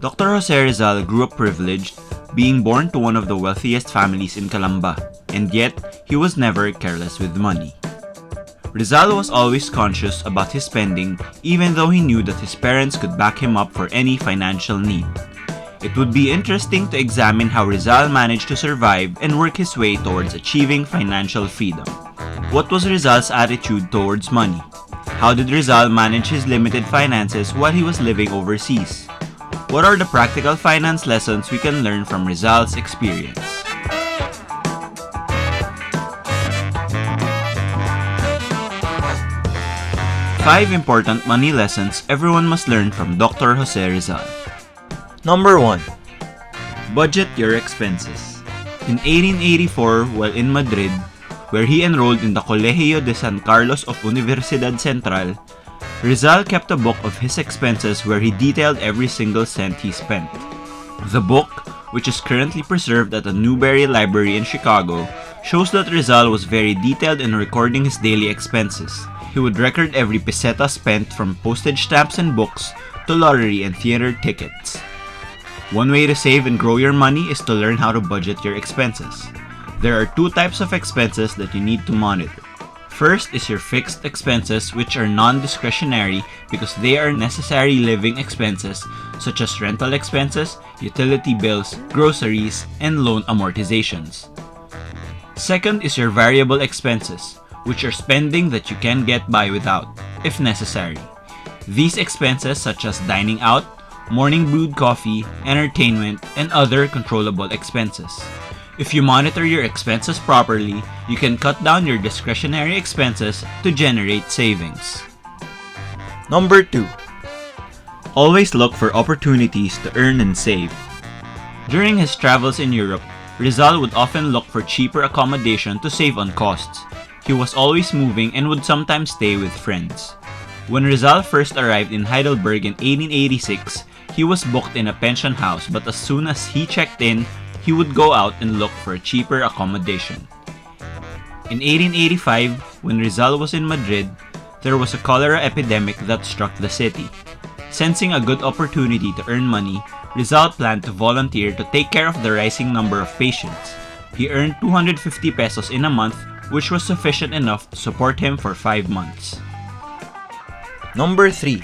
Dr. Jose Rizal grew up privileged, being born to one of the wealthiest families in Calamba, and yet he was never careless with money. Rizal was always conscious about his spending, even though he knew that his parents could back him up for any financial need. It would be interesting to examine how Rizal managed to survive and work his way towards achieving financial freedom. What was Rizal's attitude towards money? How did Rizal manage his limited finances while he was living overseas? What are the practical finance lessons we can learn from Rizal's experience? Five important money lessons everyone must learn from Dr. Jose Rizal. Number 1. Budget your expenses. In 1884, while in Madrid, where he enrolled in the Colegio de San Carlos of Universidad Central, Rizal kept a book of his expenses where he detailed every single cent he spent. The book, which is currently preserved at the Newberry Library in Chicago, shows that Rizal was very detailed in recording his daily expenses. He would record every peseta spent, from postage stamps and books to lottery and theater tickets. One way to save and grow your money is to learn how to budget your expenses. There are two types of expenses that you need to monitor. First is your fixed expenses, which are non-discretionary because they are necessary living expenses such as rental expenses, utility bills, groceries, and loan amortizations. Second is your variable expenses, which are spending that you can get by without, if necessary. These expenses, such as dining out, morning brewed coffee, entertainment, and other controllable expenses. If you monitor your expenses properly, you can cut down your discretionary expenses to generate savings. Number 2. Always look for opportunities to earn and save. During his travels in Europe, Rizal would often look for cheaper accommodation to save on costs. He was always moving and would sometimes stay with friends. When Rizal first arrived in Heidelberg in 1886, he was booked in a pension house, but as soon as he checked in, he would go out and look for a cheaper accommodation. In 1885, when Rizal was in Madrid, there was a cholera epidemic that struck the city. Sensing a good opportunity to earn money, Rizal planned to volunteer to take care of the rising number of patients. He earned 250 pesos in a month, which was sufficient enough to support him for 5 months. Number 3.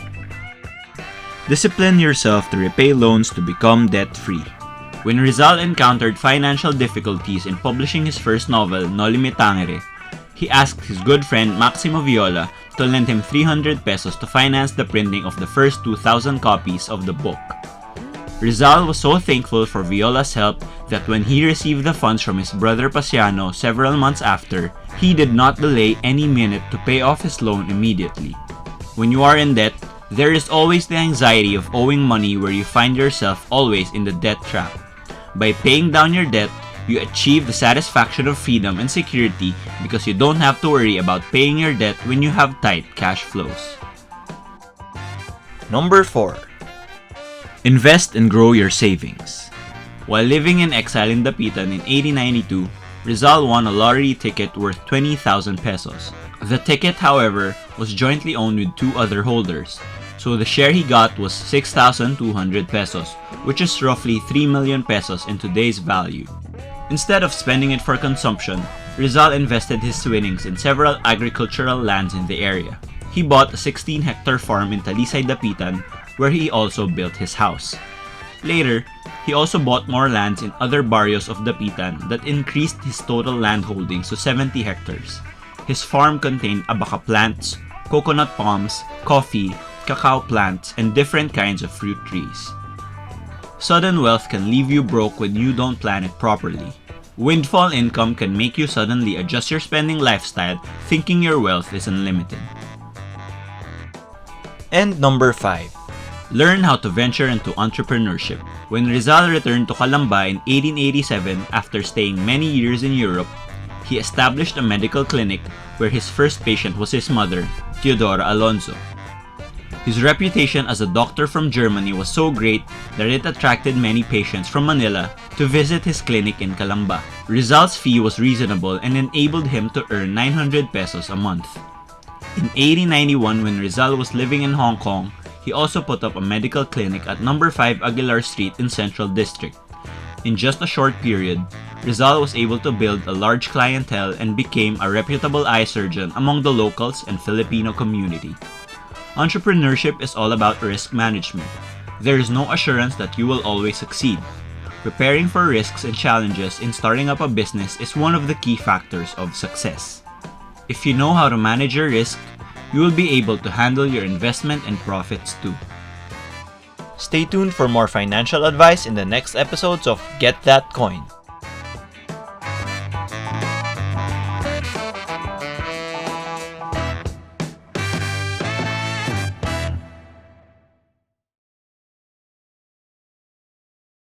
Discipline yourself to repay loans to become debt-free. When Rizal encountered financial difficulties in publishing his first novel, Noli Me Tangere, he asked his good friend Maximo Viola to lend him 300 pesos to finance the printing of the first 2,000 copies of the book. Rizal was so thankful for Viola's help that when he received the funds from his brother Pasiano several months after, he did not delay any minute to pay off his loan immediately. When you are in debt, there is always the anxiety of owing money where you find yourself always in the debt trap. By paying down your debt, you achieve the satisfaction of freedom and security because you don't have to worry about paying your debt when you have tight cash flows. Number 4. Invest and grow your savings. While living in exile in Dapitan in 1892, Rizal won a lottery ticket worth 20,000 pesos. The ticket, however, was jointly owned with 2 other holders, so the share he got was 6,200 pesos, which is roughly 3 million pesos in today's value. Instead of spending it for consumption, Rizal invested his winnings in several agricultural lands in the area. He bought a 16-hectare farm in Talisay, Dapitan, where he also built his house. Later, he also bought more lands in other barrios of Dapitan that increased his total land holdings to 70 hectares. His farm contained abaca plants, coconut palms, coffee, cacao plants, and different kinds of fruit trees. Sudden wealth can leave you broke when you don't plan it properly. Windfall income can make you suddenly adjust your spending lifestyle, thinking your wealth is unlimited. And number 5. Learn how to venture into entrepreneurship. When Rizal returned to Calamba in 1887 after staying many years in Europe, he established a medical clinic where his first patient was his mother, Teodora Alonso. His reputation as a doctor from Germany was so great that it attracted many patients from Manila to visit his clinic in Calamba. Rizal's fee was reasonable and enabled him to earn 900 pesos a month. In 1891, when Rizal was living in Hong Kong, He also put up a medical clinic at number 5 Aguilar Street in Central District. In just a short period, Rizal was able to build a large clientele and became a reputable eye surgeon among the locals and Filipino community. Entrepreneurship is all about risk management. There is no assurance that you will always succeed. Preparing for risks and challenges in starting up a business is one of the key factors of success. If you know how to manage your risk, you will be able to handle your investment and profits too. Stay tuned for more financial advice in the next episodes of Get That Coin.